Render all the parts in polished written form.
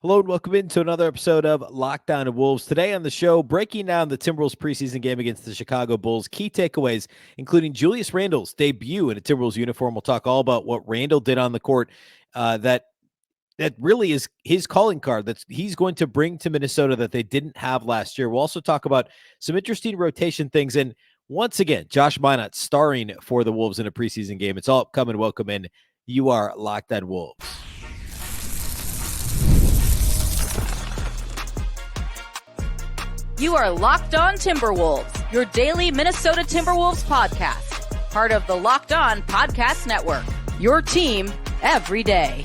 Hello and welcome into another episode of Lockdown Wolves. Today on the show, breaking down the Timberwolves preseason game against the Chicago Bulls. Key takeaways, including Julius Randle's debut in a Timberwolves uniform. We'll talk all about what Randle did on the court that really is his calling card that he's going to bring to Minnesota that they didn't have last year. We'll also talk about some interesting rotation things. And once again, Josh Minott starring for the Wolves in a preseason game. It's all upcoming. Welcome in. You are Lockdown Wolves. You are Locked On Timberwolves, your daily Minnesota Timberwolves podcast. Part of the Locked On Podcast Network, your team every day.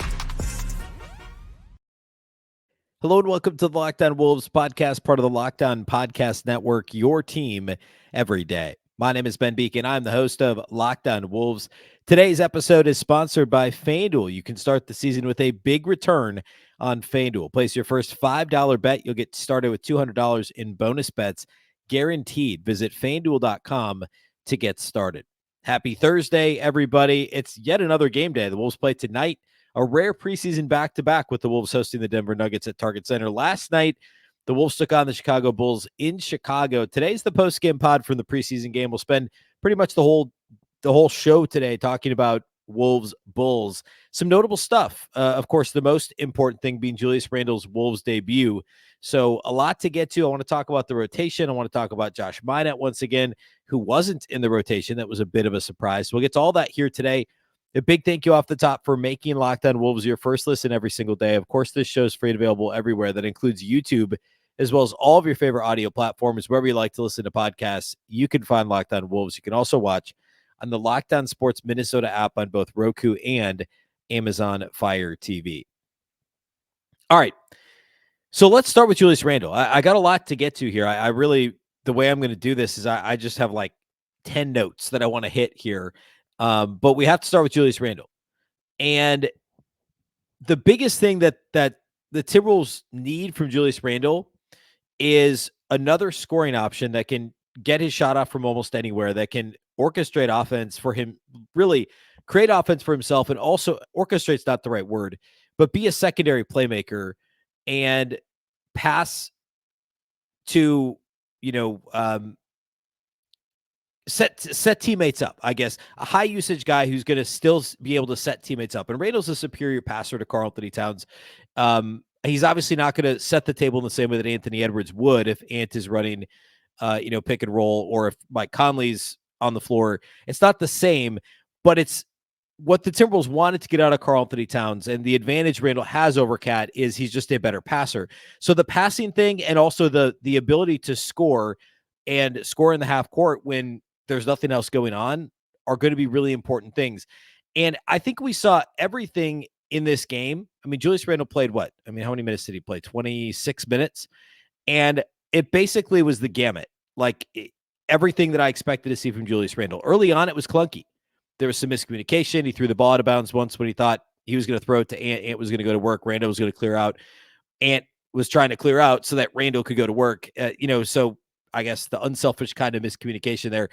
Hello and welcome to the Locked On Wolves podcast, part of the Locked On Podcast Network, your team every day. My name is Ben Beecken. I'm the host of Locked On Wolves. Today's episode is sponsored by FanDuel. You can start the season with a big return on FanDuel. Place your first $5 bet. You'll get started with $200 in bonus bets, guaranteed. Visit FanDuel.com to get started. Happy Thursday, everybody. It's yet another game day. The Wolves play tonight, a rare preseason back-to-back with the Wolves hosting the Denver Nuggets at Target Center. Last night, the Wolves took on the Chicago Bulls in Chicago. Today's the post-game pod from the preseason game. We'll spend pretty much the whole show today talking about Wolves Bulls. Some notable stuff. Of course, the most important thing being Julius Randle's Wolves debut. So a lot to get to. I want to talk about the rotation. I want to talk about Josh Minott once again, who wasn't in the rotation. That was a bit of a surprise. So we'll get to all that here today. A big thank you off the top for making Locked On Wolves your first listen every single day. Of course, this show is free and available everywhere. That includes YouTube, as well as all of your favorite audio platforms. Wherever you like to listen to podcasts, you can find Locked On Wolves. You can also watch on the Locked On Sports Minnesota app on both Roku and Amazon Fire TV. All right. So let's start with Julius Randle. I got a lot to get to here. I really, the way I'm going to do this is I just have like 10 notes that I want to hit here. But we have to start with Julius Randle. And the biggest thing that the Timberwolves need from Julius Randle is another scoring option that can get his shot off from almost anywhere, that can orchestrate offense for him, really create offense for himself, and also orchestrate's not the right word, but be a secondary playmaker and pass to, set teammates up, I guess. A high usage guy who's going to still be able to set teammates up. And Randle's a superior passer to Karl-Anthony Towns. He's obviously not going to set the table in the same way that Anthony Edwards would if Ant is running, pick and roll, or if Mike Conley's on the floor. It's not the same, but it's what the Timberwolves wanted to get out of Karl-Anthony Towns. And the advantage Randle has over Cat is he's just a better passer. So the passing thing and also the ability to score and score in the half court when there's nothing else going on are going to be really important things. And I think we saw everything in this game. I mean, Julius Randle played what? I mean, how many minutes did he play? 26 minutes. And it basically was the gamut. Like everything that I expected to see from Julius Randle. Early on, it was clunky. There was some miscommunication. He threw the ball out of bounds once when he thought he was going to throw it to Ant. Ant was going to go to work. Randle was going to clear out. Ant was trying to clear out so that Randle could go to work. So I guess the unselfish kind of miscommunication there.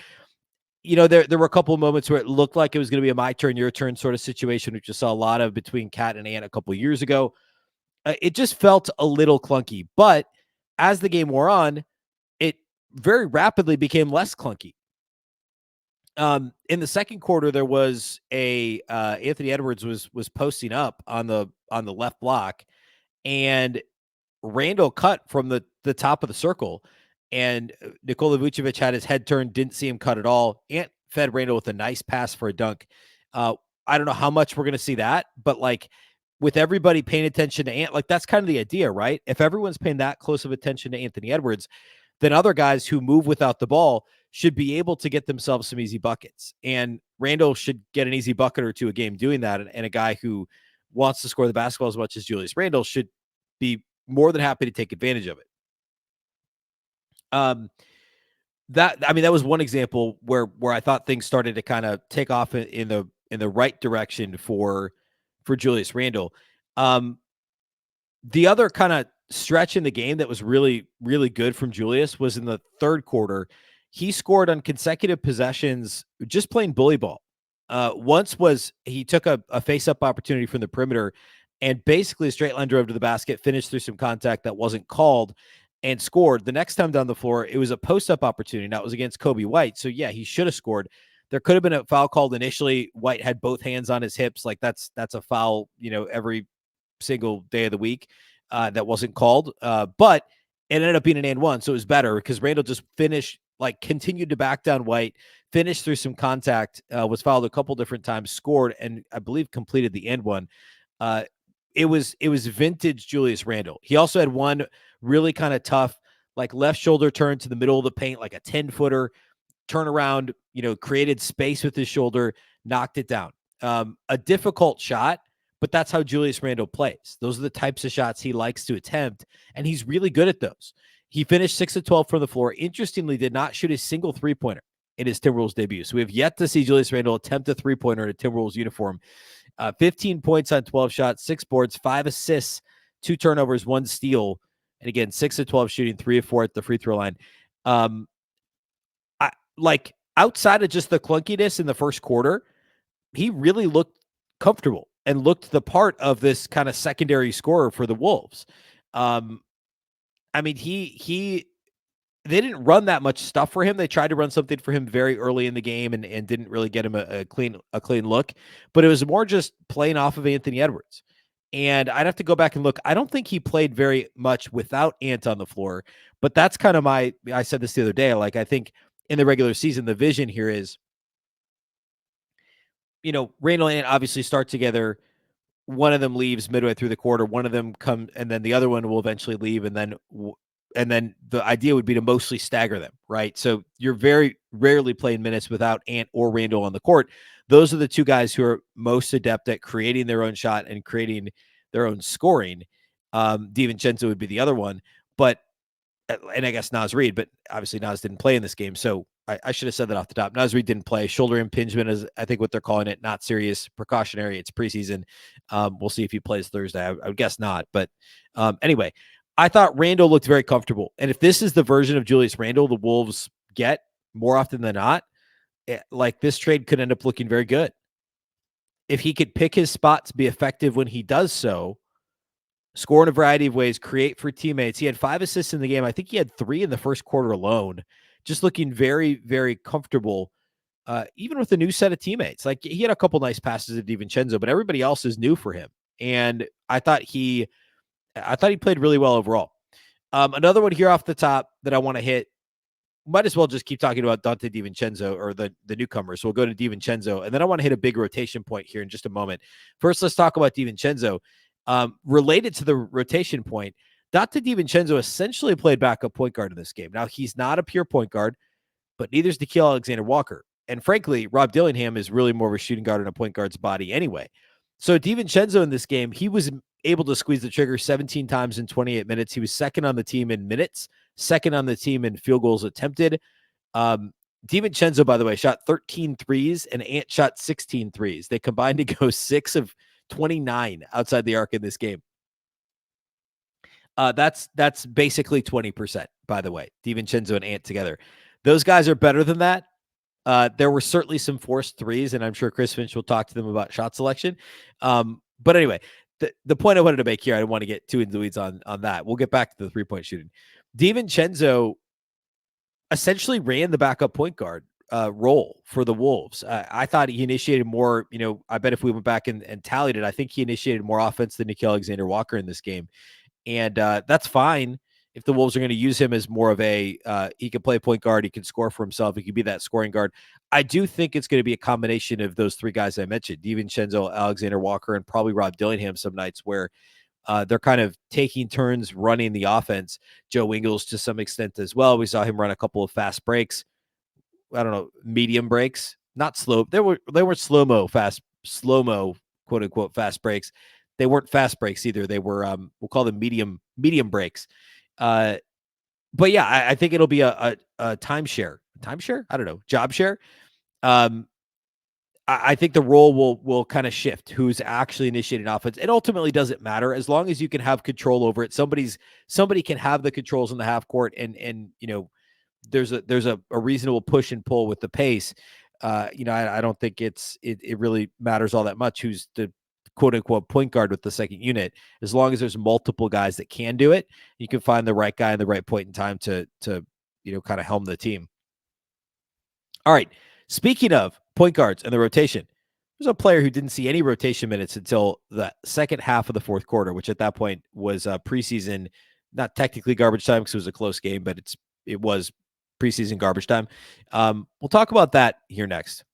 There were a couple of moments where it looked like it was going to be a my turn, your turn sort of situation, which you saw a lot of between Cat and Ant a couple of years ago. It just felt a little clunky. But as the game wore on, it very rapidly became less clunky. In the second quarter, there was Anthony Edwards was posting up on the left block, and Randle cut from the top of the circle. And Nikola Vucevic had his head turned, didn't see him cut at all. Ant fed Randle with a nice pass for a dunk. I don't know how much we're going to see that, but like with everybody paying attention to Ant, like that's kind of the idea, right? If everyone's paying that close of attention to Anthony Edwards, then other guys who move without the ball should be able to get themselves some easy buckets. And Randle should get an easy bucket or two a game doing that. And a guy who wants to score the basketball as much as Julius Randle should be more than happy to take advantage of it. That was one example where I thought things started to kind of take off in the right direction for Julius Randle. The other kind of stretch in the game that was really, really good from Julius was in the third quarter. He scored on consecutive possessions, just playing bully ball. Once was he took a face-up opportunity from the perimeter and basically a straight line drove to the basket, finished through some contact that wasn't called, and scored. The next time down the floor, it was a post-up opportunity. Now, it was against Kobe White, so yeah, he should have scored. There could have been a foul called initially. White had both hands on his hips. Like, that's a foul, every single day of the week. That wasn't called. But it ended up being an and one, so it was better because Randle just continued to back down White, finished through some contact, was fouled a couple different times, scored, and I believe completed the and one. It was vintage Julius Randle. He also had one really kind of tough, like, left shoulder turn to the middle of the paint, like a 10-footer turnaround, created space with his shoulder, knocked it down. A difficult shot, but that's how Julius Randle plays. Those are the types of shots he likes to attempt, and he's really good at those. He finished 6 of 12 from the floor. Interestingly, did not shoot a single three-pointer in his Timberwolves debut. So we have yet to see Julius Randle attempt a three-pointer in a Timberwolves uniform. 15 points on 12 shots, 6 boards, 5 assists, 2 turnovers, 1 steal. And again, 6 of 12 shooting, 3 of 4 at the free throw line. Outside of just the clunkiness in the first quarter, he really looked comfortable and looked the part of this kind of secondary scorer for the Wolves. They didn't run that much stuff for him. They tried to run something for him very early in the game and didn't really get him a clean look, but it was more just playing off of Anthony Edwards. And I'd have to go back and look. I don't think he played very much without Ant on the floor, but that's kind of I said this the other day. Like, I think in the regular season, the vision here is, Randle and Ant obviously start together. One of them leaves midway through the quarter. One of them come, and then the other one will eventually leave. And then the idea would be to mostly stagger them, right? So you're very rarely playing minutes without Ant or Randle on the court. Those are the two guys who are most adept at creating their own shot and creating their own scoring. DiVincenzo would be the other one, and I guess Reid, but obviously Naz didn't play in this game. So I should have said that off the top. Reid didn't play. Shoulder impingement is, I think, what they're calling it. Not serious, precautionary. It's preseason. We'll see if he plays Thursday. I would guess not. But anyway, I thought Randle looked very comfortable. And if this is the version of Julius Randle the Wolves get more often than not, this trade could end up looking very good. If he could pick his spots, be effective when he does so, score in a variety of ways, create for teammates. He had 5 assists in the game. I think he had 3 in the first quarter alone. Just looking very, very comfortable, even with a new set of teammates. Like, he had a couple nice passes at DiVincenzo, but everybody else is new for him. And I thought he played really well overall. Another one here off the top that I want to hit, might as well just keep talking about Donte DiVincenzo or the newcomer. So we'll go to DiVincenzo, and then I want to hit a big rotation point here in just a moment. First, let's talk about DiVincenzo. Related to the rotation point, Donte DiVincenzo essentially played backup point guard in this game. Now, he's not a pure point guard, but neither is Nickeil Alexander-Walker. And frankly, Rob Dillingham is really more of a shooting guard in a point guard's body anyway. So DiVincenzo in this game, he was able to squeeze the trigger 17 times in 28 minutes. He was second on the team in minutes, second on the team in field goals attempted. DiVincenzo, by the way, shot 13 threes, and Ant shot 16 threes. They combined to go 6 of 29 outside the arc in this game. That's basically 20%, by the way, DiVincenzo and Ant together. Those guys are better than that. There were certainly some forced threes, and I'm sure Chris Finch will talk to them about shot selection. But anyway, the point I wanted to make here, I don't want to get too into the weeds on that. We'll get back to the three-point shooting. DiVincenzo essentially ran the backup point guard role for the Wolves. I thought he initiated more, I bet if we went back and tallied it, I think he initiated more offense than Nickeil Alexander-Walker in this game. And that's fine if the Wolves are going to use him as more of he can play point guard, he can score for himself, he can be that scoring guard. I do think it's going to be a combination of those 3 guys I mentioned, DiVincenzo, Alexander-Walker, and probably Rob Dillingham some nights where they're kind of taking turns running the offense. Joe Ingles to some extent as well. We saw him run a couple of fast breaks. I don't know, medium breaks, not slow. They were slow-mo, quote unquote, fast breaks. They weren't fast breaks either. They were, we'll call them medium breaks. But yeah, I think it'll be a timeshare. I don't know, job share. I think the role will kind of shift. Who's actually initiating offense? It ultimately doesn't matter as long as you can have control over it. Somebody can have the controls in the half court, and there's a reasonable push and pull with the pace. I don't think it really matters all that much who's the quote unquote point guard with the second unit, as long as there's multiple guys that can do it, you can find the right guy in the right point in time to kind of helm the team. All right. Speaking of point guards and the rotation, there's a player who didn't see any rotation minutes until the second half of the fourth quarter, which at that point was preseason, not technically garbage time because it was a close game, but it was preseason garbage time. We'll talk about that here next.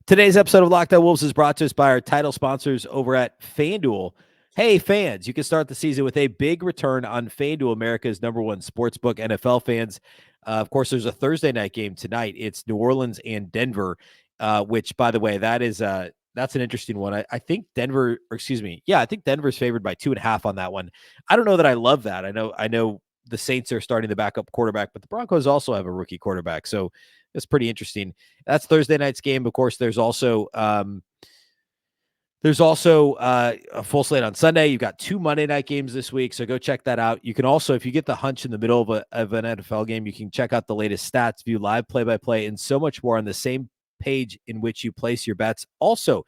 Today's episode of Locked On Wolves is brought to us by our title sponsors over at FanDuel. Hey, fans, you can start the season with a big return on FanDuel, America's #1 sportsbook. NFL fans, of course, there's a Thursday night game tonight. It's New Orleans and Denver, which, by the way, that's an interesting one. I think I think Denver's favored by 2.5 on that one. I don't know that I love that. I know the Saints are starting the backup quarterback, but the Broncos also have a rookie quarterback, so that's pretty interesting. That's Thursday night's game. Of course, there's also a full slate on Sunday. You've got 2 Monday night games this week, so go check that out. You can also, if you get the hunch in the middle of an NFL game, you can check out the latest stats, view live play-by-play, and so much more on the same page in which you place your bets. Also,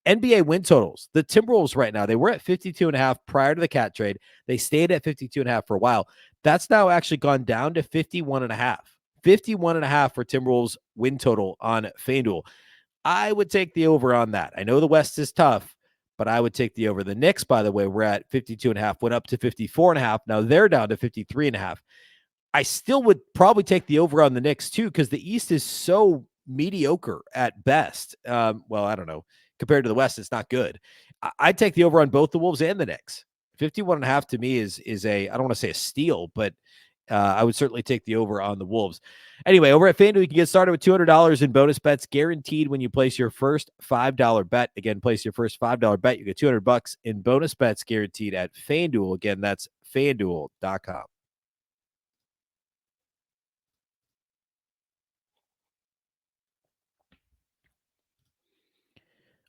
NBA win totals. The Timberwolves right now, they were at 52.5 prior to the cat trade. They stayed at 52.5 for a while. That's now actually gone down to 51.5. 51.5 for Timberwolves win total on FanDuel. I would take the over on that. I know the West is tough, but I would take the over. The Knicks, by the way, we're at 52.5, went up to 54.5. Now they're down to 53.5. I still would probably take the over on the Knicks too, because the East is so mediocre at best. Well, I don't know. Compared to the West, it's not good. I'd take the over on both the Wolves and the Knicks. 51.5 to me is I don't want to say a steal, but I would certainly take the over on the Wolves. Anyway, over at FanDuel, you can get started with $200 in bonus bets guaranteed when you place your first $5 bet. Again, place your first $5 bet. You get $200 in bonus bets guaranteed at FanDuel. Again, that's FanDuel.com.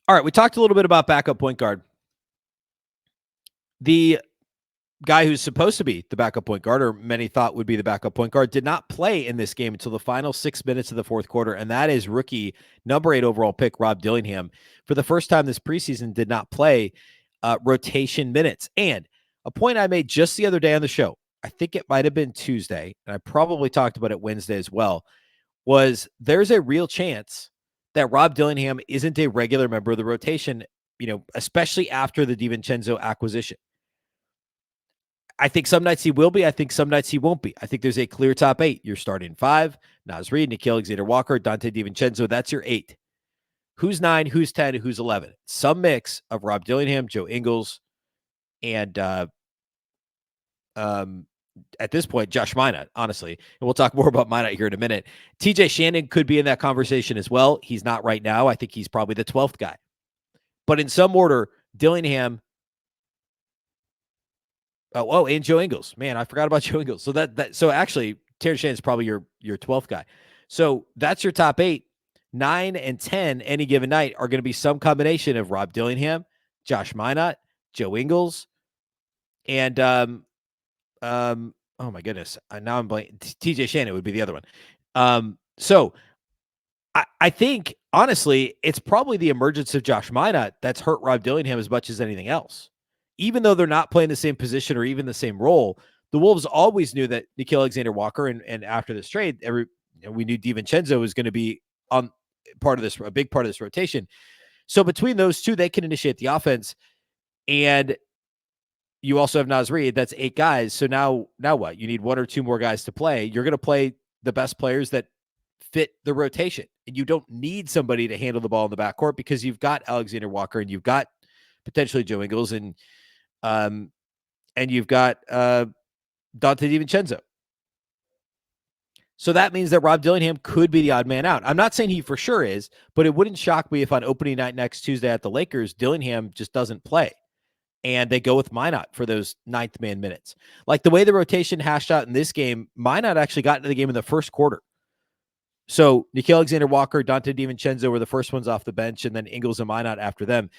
All right, we talked a little bit about backup point guard. The guy who's supposed to be the backup point guard, or many thought would be the backup point guard, did not play in this game until the final 6 minutes of the fourth quarter, and that is rookie number 8 overall pick Rob Dillingham. For the first time this preseason, did not play rotation minutes. And a point I made just the other day on the show, I think it might have been Tuesday, and I probably talked about it Wednesday as well, was there's a real chance that Rob Dillingham isn't a regular member of the rotation, especially after the DiVincenzo acquisition. I think some nights he will be. I think some nights he won't be. I think there's a clear top 8. You're starting 5, Naz Reid, Nickeil Alexander-Walker, Dante DiVincenzo. That's your 8. Who's 9, who's 10, who's 11? Some mix of Rob Dillingham, Joe Ingles, and at this point, Josh Minott, honestly. And we'll talk more about Minott here in a minute. TJ Shannon could be in that conversation as well. He's not right now. I think he's probably the 12th guy. But in some order, Dillingham, and Joe Ingles. Man, I forgot about Joe Ingles. So actually, Terry Shannon's probably your 12th guy. So that's your top 8. 9 and 10 any given night are going to be some combination of Rob Dillingham, Josh Minott, Joe Ingles, and oh my goodness, now I'm blanking. TJ Shannon would be the other one. So I think honestly, it's probably the emergence of Josh Minott that's hurt Rob Dillingham as much as anything else. Even though they're not playing the same position or even the same role, the Wolves always knew that Nickeil Alexander-Walker and after this trade, we knew DiVincenzo was going to be on a big part of this rotation. So between those two, they can initiate the offense. And you also have Naz Reid. That's 8 guys. So now what? You need 1 or 2 more guys to play. You're going to play the best players that fit the rotation. And you don't need somebody to handle the ball in the backcourt because you've got Alexander-Walker and you've got potentially Joe Ingles and you've got Dante DiVincenzo. So that means that Rob Dillingham could be the odd man out. I'm not saying he for sure is, but it wouldn't shock me if on opening night next Tuesday at the Lakers, Dillingham just doesn't play. And they go with Minott for those 9th man minutes. Like the way the rotation hashed out in this game, Minott actually got into the game in the first quarter. So Nickeil Alexander-Walker, Dante DiVincenzo were the first ones off the bench, and then Ingles and Minott after them.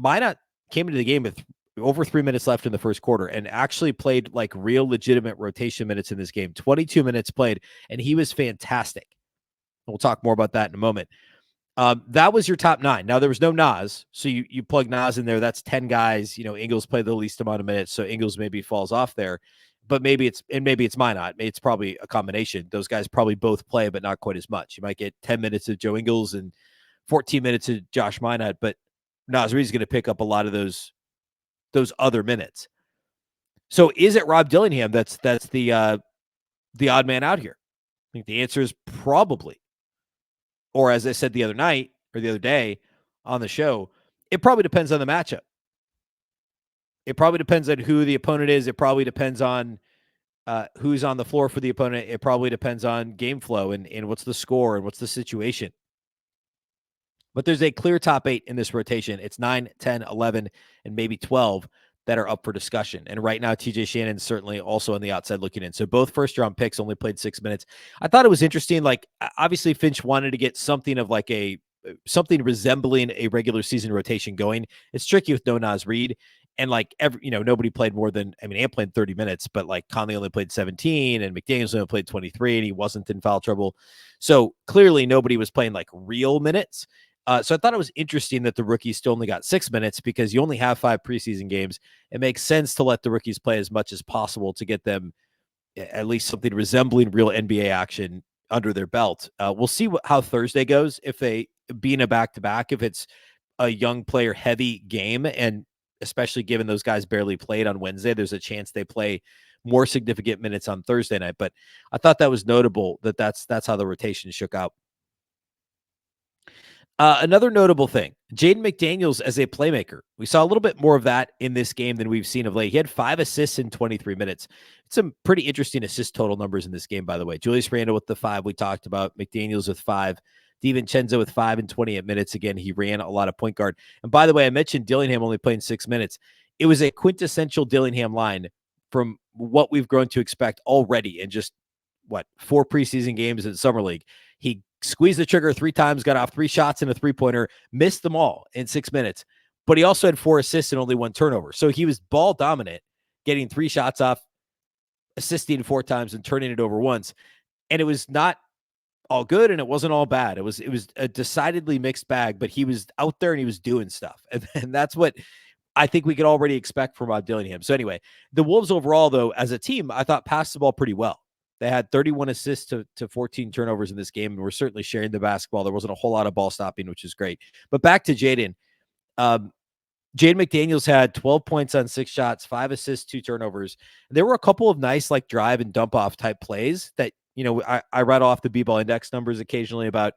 Minott came into the game with over 3 minutes left in the first quarter and actually played like real legitimate rotation minutes in this game. 22 minutes played, and he was fantastic. We'll talk more about that in a moment. That was your top 9. Now, there was no Nas, so you plug Nas in there. That's 10 guys. Ingles played the least amount of minutes, so Ingles maybe falls off there. But maybe it's Minott. It's probably a combination. Those guys probably both play, but not quite as much. You might get 10 minutes of Joe Ingles and 14 minutes of Josh Minott, but Nas Reed's going to pick up a lot of those other minutes. So is it Rob Dillingham that's the odd man out here? I think the answer is probably. Or as I said the other night or the other day on the show, it probably depends on the matchup. It probably depends on who the opponent is. It probably depends on who's on the floor for the opponent. It probably depends on game flow and what's the score and what's the situation. But there's a clear top 8 in this rotation. It's 9, 10, 11, and maybe 12 that are up for discussion. And right now, TJ Shannon's certainly also on the outside looking in. So both first-round picks only played 6 minutes. I thought it was interesting. Like, obviously, Finch wanted to get something of like something resembling a regular season rotation going. It's tricky with no Nas Reid. And like nobody played more than, Ant played 30 minutes, but like Conley only played 17 and McDaniels only played 23 and he wasn't in foul trouble. So clearly nobody was playing like real minutes. So I thought it was interesting that the rookies still only got 6 minutes because you only have 5 preseason games. It makes sense to let the rookies play as much as possible to get them at least something resembling real NBA action under their belt. We'll see how Thursday goes. If they being a back-to-back, if it's a young player heavy game, and especially given those guys barely played on Wednesday, there's a chance they play more significant minutes on Thursday night. But I thought that was notable that's how the rotation shook out. Another notable thing, Jaden McDaniels as a playmaker. We saw a little bit more of that in this game than we've seen of late. He had 5 assists in 23 minutes. Some pretty interesting assist total numbers in this game, by the way. Julius Randle with the 5 we talked about. McDaniels with 5. DiVincenzo with 5 in 28 minutes. Again, he ran a lot of point guard. And by the way, I mentioned Dillingham only playing 6 minutes. It was a quintessential Dillingham line from what we've grown to expect already in just, 4 preseason games in Summer League. He squeezed the trigger 3 times, got off 3 shots and a 3-pointer, missed them all in 6 minutes. But he also had 4 assists and only 1 turnover. So he was ball dominant, getting 3 shots off, assisting 4 times and turning it over once. And it was not all good and it wasn't all bad. It was a decidedly mixed bag, but he was out there and he was doing stuff. And that's what I think we could already expect from Rob Dillingham. So anyway, the Wolves overall, though, as a team, I thought passed the ball pretty well. They had 31 assists to 14 turnovers in this game, and we're certainly sharing the basketball. There wasn't a whole lot of ball stopping, which is great. But back to Jaden. Jaden McDaniels had 12 points on 6 shots, 5 assists, 2 turnovers. There were a couple of nice like drive and dump off type plays that, I read off the B-ball index numbers occasionally about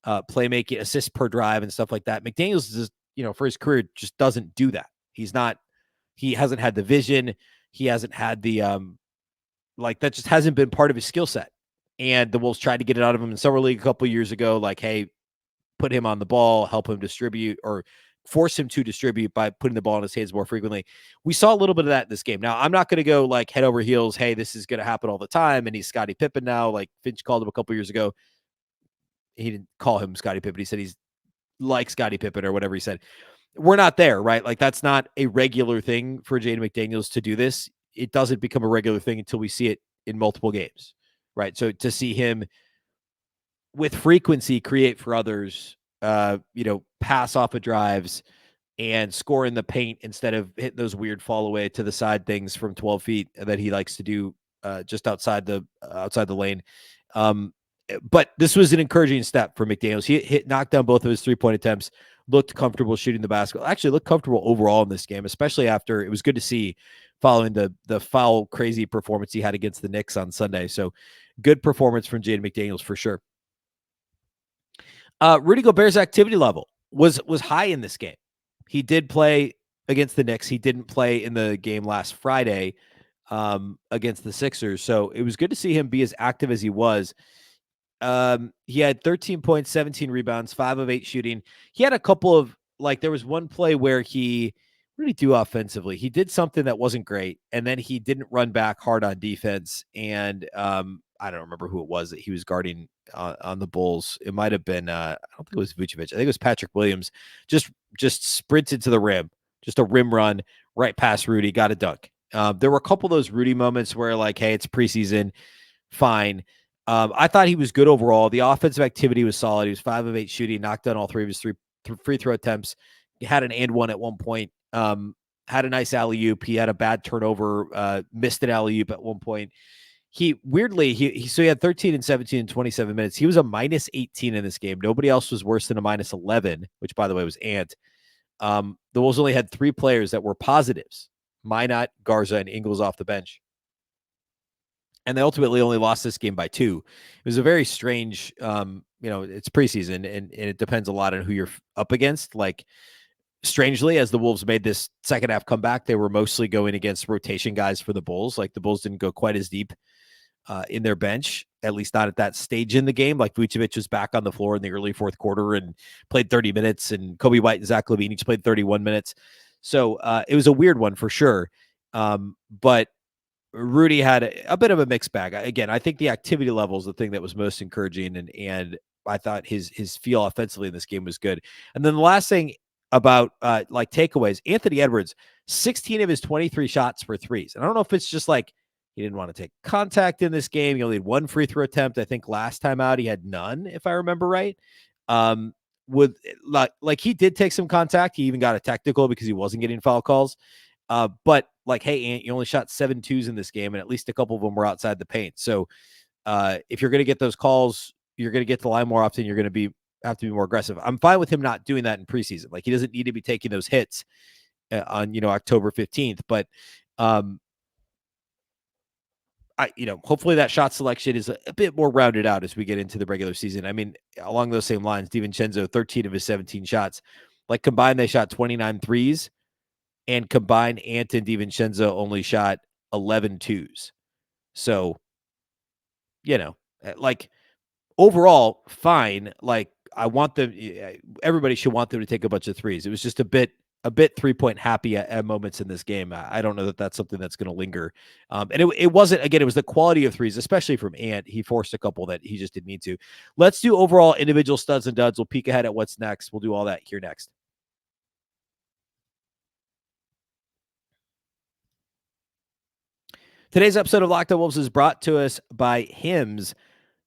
playmaking, assists per drive and stuff like that. McDaniels just, for his career, just doesn't do that. He hasn't had the vision. He hasn't had the, that just hasn't been part of his skill set. And the Wolves tried to get it out of him in Summer League a couple of years ago. Like, hey, put him on the ball, help him distribute, or force him to distribute by putting the ball in his hands more frequently. We saw a little bit of that in this game. Now, I'm not going to go like head over heels, hey, this is going to happen all the time, and he's Scottie Pippen now. Like Finch called him a couple of years ago. He didn't call him Scottie Pippen. He said he's like Scottie Pippen or whatever he said. We're not there, right? Like that's not a regular thing for Jaden McDaniels to do this. It doesn't become a regular thing until we see it in multiple games, right? So to see him with frequency create for others, pass off of drives and score in the paint instead of hitting those weird fall away to the side things from 12 feet that he likes to do just outside the lane. But this was an encouraging step for McDaniels. He knocked down both of his 3-point attempts, looked comfortable shooting the basketball, actually looked comfortable overall in this game, especially after it was good to see following the foul crazy performance he had against the Knicks on Sunday. So good performance from Jaden McDaniels for sure. Rudy Gobert's activity level was high in this game. He did play against the Knicks. He didn't play in the game last Friday against the Sixers. So it was good to see him be as active as he was. He had 13 points, 17 rebounds, 5 of 8 shooting. He had a couple of, there was one play where he really do offensively. He did something that wasn't great, and then he didn't run back hard on defense. And I don't remember who it was that he was guarding on the Bulls. It might have been, I don't think it was Vucevic. I think it was Patrick Williams. Just sprinted to the rim, just a rim run right past Rudy, got a dunk. There were a couple of those Rudy moments where hey, it's preseason, fine. I thought he was good overall. The offensive activity was solid. He was 5 of 8 shooting, knocked down all 3 of his free throw attempts. He had an and one at one point. Had a nice alley-oop. He had a bad turnover, missed an alley-oop at one point. He weirdly, so he had 13 and 17 in 27 minutes. He was a minus 18 in this game. Nobody else was worse than a minus 11, which by the way was Ant. The Wolves only had 3 players that were positives: Minott, Garza, and Ingles off the bench. And they ultimately only lost this game by 2. It was a very strange, it's preseason and it depends a lot on who you're up against. Like, strangely, as the Wolves made this second half comeback, they were mostly going against rotation guys for the Bulls. Like, the Bulls didn't go quite as deep in their bench, at least not at that stage in the game. Like, Vucevic was back on the floor in the early fourth quarter and played 30 minutes, and Kobe White and Zach LaVine each played 31 minutes. So it was a weird one for sure. But Rudy had a bit of a mixed bag. Again, I think the activity level is the thing that was most encouraging, and I thought his feel offensively in this game was good. And then the last thing about like takeaways, Anthony Edwards, 16 of his 23 shots for threes. And I don't know if it's just like he didn't want to take contact in this game. He only had 1 free throw attempt. I think last time out he had none, if I remember right. With like he did take some contact. He even got a technical because he wasn't getting foul calls. But like, hey, Ant, you only shot 7 twos in this game, and at least a couple of them were outside the paint. So if you're going to get those calls, you're going to get to the line more often. You're going to have to be more aggressive. I'm fine with him not doing that in preseason. Like, he doesn't need to be taking those hits on, October 15th. But hopefully that shot selection is a bit more rounded out as we get into the regular season. I mean, along those same lines, DiVincenzo, 13 of his 17 shots, like combined, they shot 29 threes, and combined Ant and DiVincenzo only shot 11 twos. So, like, overall, fine. Like, I want them, everybody should want them to take a bunch of threes. It was just a bit 3-point happy at moments in this game. I don't know that that's something that's going to linger. And it wasn't, again, it was the quality of threes, especially from Ant. He forced a couple that he just didn't need to. Let's do overall individual studs and duds. We'll peek ahead at what's next. We'll do all that here next. Today's episode of Locked On Wolves is brought to us by Hims.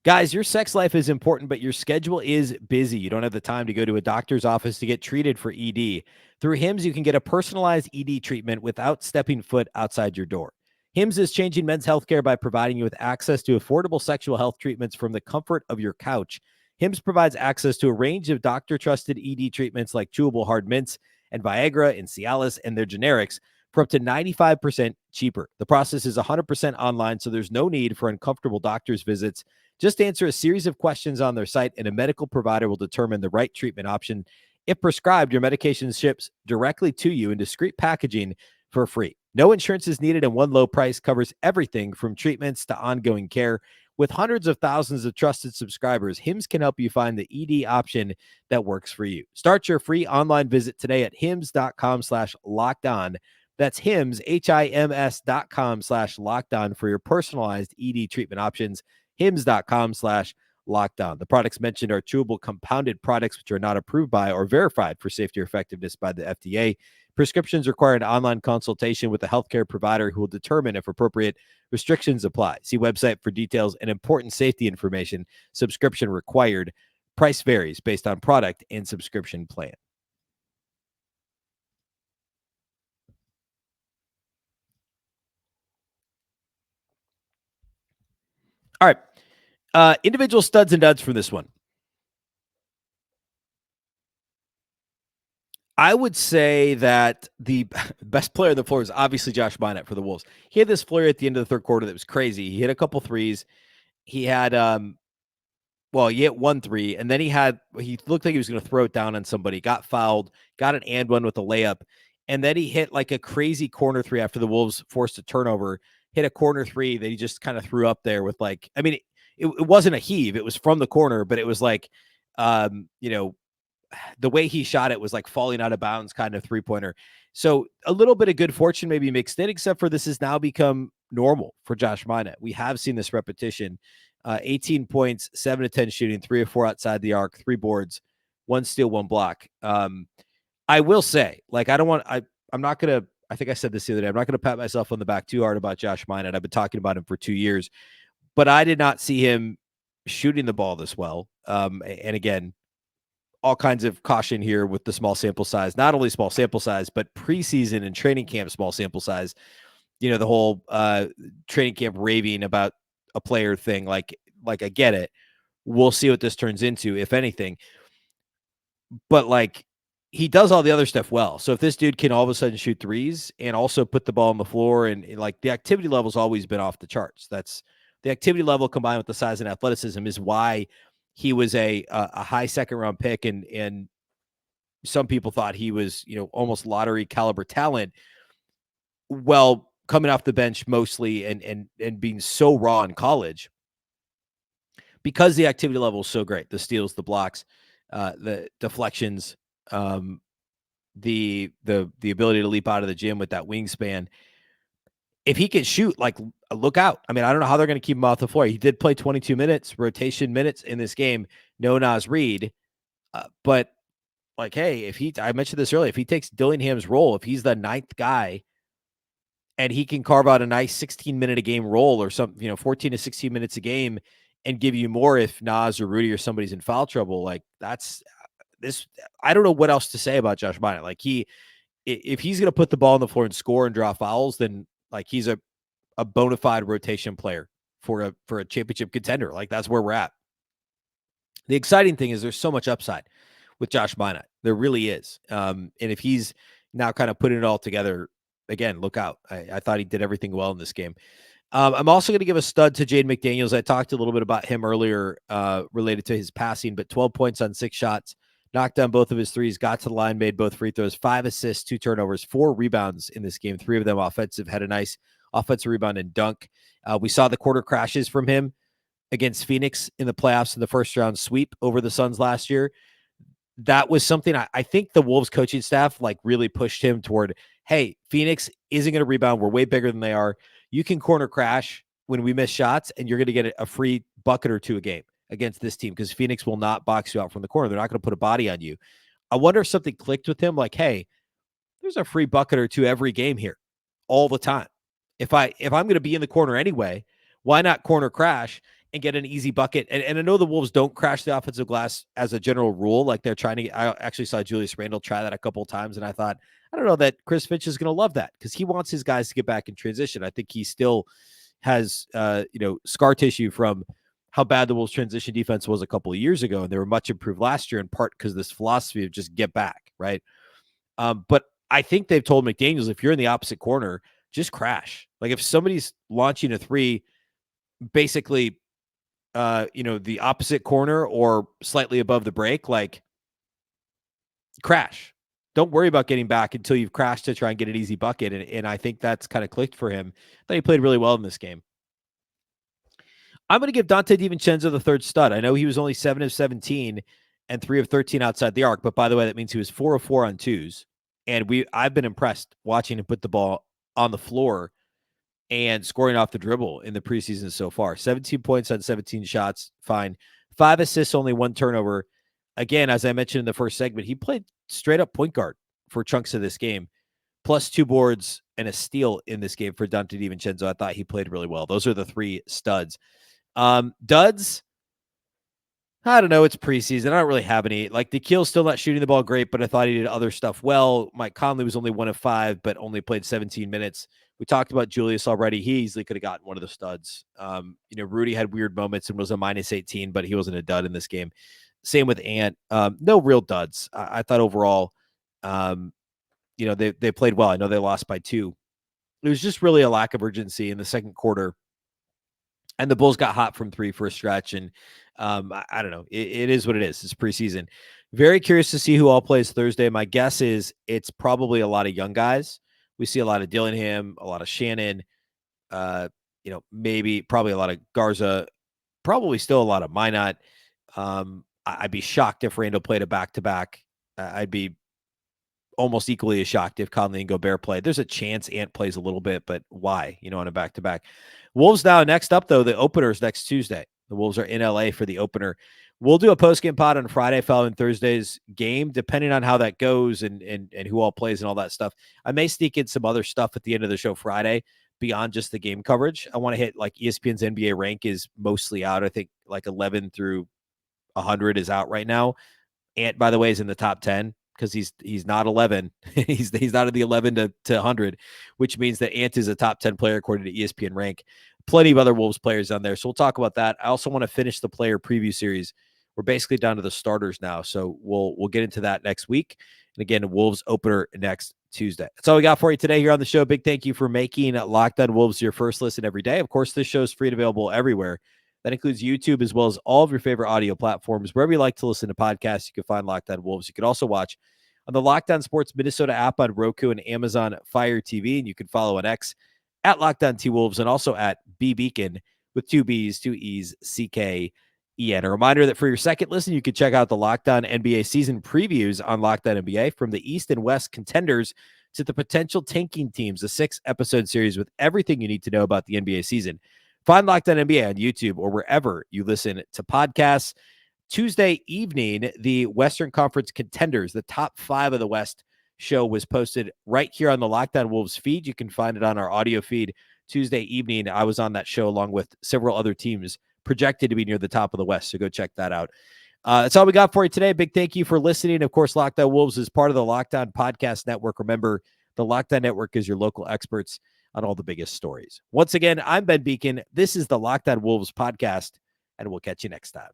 Guys, your sex life is important, but your schedule is busy. You don't have the time to go to a doctor's office to get treated for ED. Through Hims, you can get a personalized ED treatment without stepping foot outside your door. Hims is changing men's healthcare by providing you with access to affordable sexual health treatments from the comfort of your couch. Hims provides access to a range of doctor-trusted ED treatments like chewable hard mints and Viagra and Cialis and their generics for up to 95% cheaper. The process is 100% online, so there's no need for uncomfortable doctor's visits. Just answer a series of questions on their site, and a medical provider will determine the right treatment option. If prescribed, your medication ships directly to you in discreet packaging for free. No insurance is needed, and one low price covers everything from treatments to ongoing care. With hundreds of thousands of trusted subscribers, Hims can help you find the ED option that works for you. Start your free online visit today at hims.com/lockedon. That's Hims, HIMS.com/lockedon for your personalized ED treatment options. Hims.com/lockedon. The products mentioned are chewable compounded products which are not approved by or verified for safety or effectiveness by the FDA. Prescriptions require an online consultation with a healthcare provider who will determine if appropriate. Restrictions apply. See website for details and important safety information. Subscription required. Price varies based on product and subscription plan. All right. Individual studs and duds for this one. I would say that the best player on the floor is obviously Josh Minott for the Wolves. He had this flurry at the end of the third quarter that was crazy. He hit a couple threes. He had, he hit 1 3, and then he looked like he was going to throw it down on somebody, got fouled, got an and one with a layup, and then he hit like a crazy corner 3 after the Wolves forced a turnover, hit a corner 3 that he just kind of threw up there with it wasn't a heave. It was from the corner, but it was like, the way he shot it was like falling out of bounds kind of 3-pointer. So a little bit of good fortune maybe mixed in, except for this has now become normal for Josh Minott. We have seen this repetition. 18 points, 7 of 10 shooting, 3 of 4 outside the arc, 3 boards, 1 steal, 1 block. I will say, like, I'm not going to, I think I said this the other day, I'm not going to pat myself on the back too hard about Josh Minott. I've been talking about him for 2 years, but I did not see him shooting the ball this well. And again, all kinds of caution here with the small sample size, not only small sample size, but preseason and training camp small sample size. The whole training camp raving about a player thing. Like I get it. We'll see what this turns into, if anything. But like, he does all the other stuff well. So if this dude can all of a sudden shoot threes and also put the ball on the floor, and like, the activity level's always been off the charts. That's the activity level combined with the size and athleticism is why he was a high second round pick. And some people thought he was, almost lottery caliber talent. Well, coming off the bench mostly and being so raw in college, because the activity level is so great, the steals, the blocks, the deflections, the ability to leap out of the gym with that wingspan. If he can shoot, like, look out. I mean, I don't know how they're going to keep him off the floor. He did play 22 minutes, rotation minutes in this game. No Naz Reid. But like, hey, I mentioned this earlier, if he takes Dillingham's role, if he's the ninth guy and he can carve out a nice 16-minute a game role or something, 14 to 16 minutes a game and give you more if Naz or Rudy or somebody's in foul trouble, like, that's this. I don't know what else to say about Josh Minott. Like, if he's going to put the ball on the floor and score and draw fouls, then like, he's a bona fide rotation player for a championship contender. Like, that's where we're at. The exciting thing is there's so much upside with Josh Minott. There really is. And if he's now kind of putting it all together, again, look out. I thought he did everything well in this game. I'm also going to give a stud to Jaden McDaniels. I talked a little bit about him earlier related to his passing, but 12 points on 6 shots, knocked down both of his threes, got to the line, made both free throws, 5 assists, 2 turnovers, 4 rebounds in this game, 3 of them offensive, had a nice offensive rebound and dunk. We saw the quarter crashes from him against Phoenix in the playoffs in the first round sweep over the Suns last year. That was something I think the Wolves coaching staff like really pushed him toward. Hey, Phoenix isn't going to rebound. We're way bigger than they are. You can corner crash when we miss shots, and you're going to get a free bucket or 2 a game against this team because Phoenix will not box you out from the corner. They're not going to put a body on you. I wonder if something clicked with him. Like, hey, there's a free bucket or 2 every game here, all the time. If I'm going to be in the corner anyway, why not corner crash and get an easy bucket? And I know the Wolves don't crash the offensive glass as a general rule. Like, they're trying to. I actually saw Julius Randle try that a couple of times, and I thought, I don't know that Chris Finch is going to love that because he wants his guys to get back in transition. I think he still has, scar tissue from how bad the Wolves transition defense was a couple of years ago, and they were much improved last year in part because this philosophy of just get back, right? But I think they've told McDaniels, if you're in the opposite corner, just crash. Like, if somebody's launching a 3, basically, the opposite corner or slightly above the break, like, crash. Don't worry about getting back until you've crashed to try and get an easy bucket. And I think that's kind of clicked for him. I thought he played really well in this game. I'm going to give Dante DiVincenzo the third stud. I know he was only 7 of 17 and 3 of 13 outside the arc, but by the way, that means he was 4 of 4 on 2s. And I've been impressed watching him put the ball on the floor and scoring off the dribble in the preseason so far. 17 points on 17 shots, fine. 5 assists, only 1 turnover. Again, as I mentioned in the first segment, he played straight up point guard for chunks of this game, plus 2 boards and a steal in this game for Dante DiVincenzo. I thought he played really well. Those are the 3 studs. Duds, I don't know. It's preseason. I don't really have any. Like, Nikhil's still not shooting the ball great, but I thought he did other stuff well. Mike Conley was only 1 of 5, but only played 17 minutes. We talked about Julius already. He easily could have gotten one of the studs. Rudy had weird moments and was a minus 18, but he wasn't a dud in this game. Same with Ant. No real duds. I thought overall, they played well. I know they lost by 2. It was just really a lack of urgency in the second quarter. And the Bulls got hot from 3 for a stretch. And I don't know. It is what it is. It's preseason. Very curious to see who all plays Thursday. My guess is it's probably a lot of young guys. We see a lot of Dillingham, a lot of Shannon, probably a lot of Garza, probably still a lot of Minott. I'd be shocked if Randle played a back-to-back. I'd be almost equally as shocked if Conley and Gobert played. There's a chance Ant plays a little bit, but why, on a back-to-back? Wolves now next up, though, the opener's next Tuesday. The Wolves are in LA for the opener. We'll do a post-game pod on Friday following Thursday's game, depending on how that goes and who all plays and all that stuff. I may sneak in some other stuff at the end of the show Friday, beyond just the game coverage. I want to hit like ESPN's NBA rank is mostly out. I think like 11 through 100 is out right now. Ant, by the way, is in the top 10 because he's not 11. he's not in the 11 to 100, which means that Ant is a top 10 player according to ESPN rank. Plenty of other Wolves players on there. So we'll talk about that. I also want to finish the player preview series. We're basically down to the starters now. So we'll get into that next week. And again, Wolves opener next Tuesday. That's all we got for you today here on the show. Big thank you for making Locked On Wolves your first listen every day. Of course, this show is free and available everywhere. That includes YouTube as well as all of your favorite audio platforms. Wherever you like to listen to podcasts, you can find Locked On Wolves. You can also watch on the Locked On Sports Minnesota app on Roku and Amazon Fire TV. And you can follow on X at Locked On T Wolves and also at Beecken with 2 B's, 2 E's, CKEN. A reminder that for your second listen, you can check out the Locked On NBA season previews on Locked On NBA, from the East and West contenders to the potential tanking teams, a 6-episode series with everything you need to know about the NBA season. Find Locked On NBA on YouTube or wherever you listen to podcasts. Tuesday evening, the Western Conference contenders, the top 5 of the West show, was posted right here on the Locked On Wolves feed. You can find it on our audio feed. Tuesday evening, I was on that show along with several other teams projected to be near the top of the West. So go check that out. That's all we got for you today. Big thank you for listening. Of course, Locked On Wolves is part of the Locked On Podcast Network. Remember, the Locked On Network is your local experts on all the biggest stories. Once again, I'm Ben Beecken. This is the Locked On Wolves podcast, and we'll catch you next time.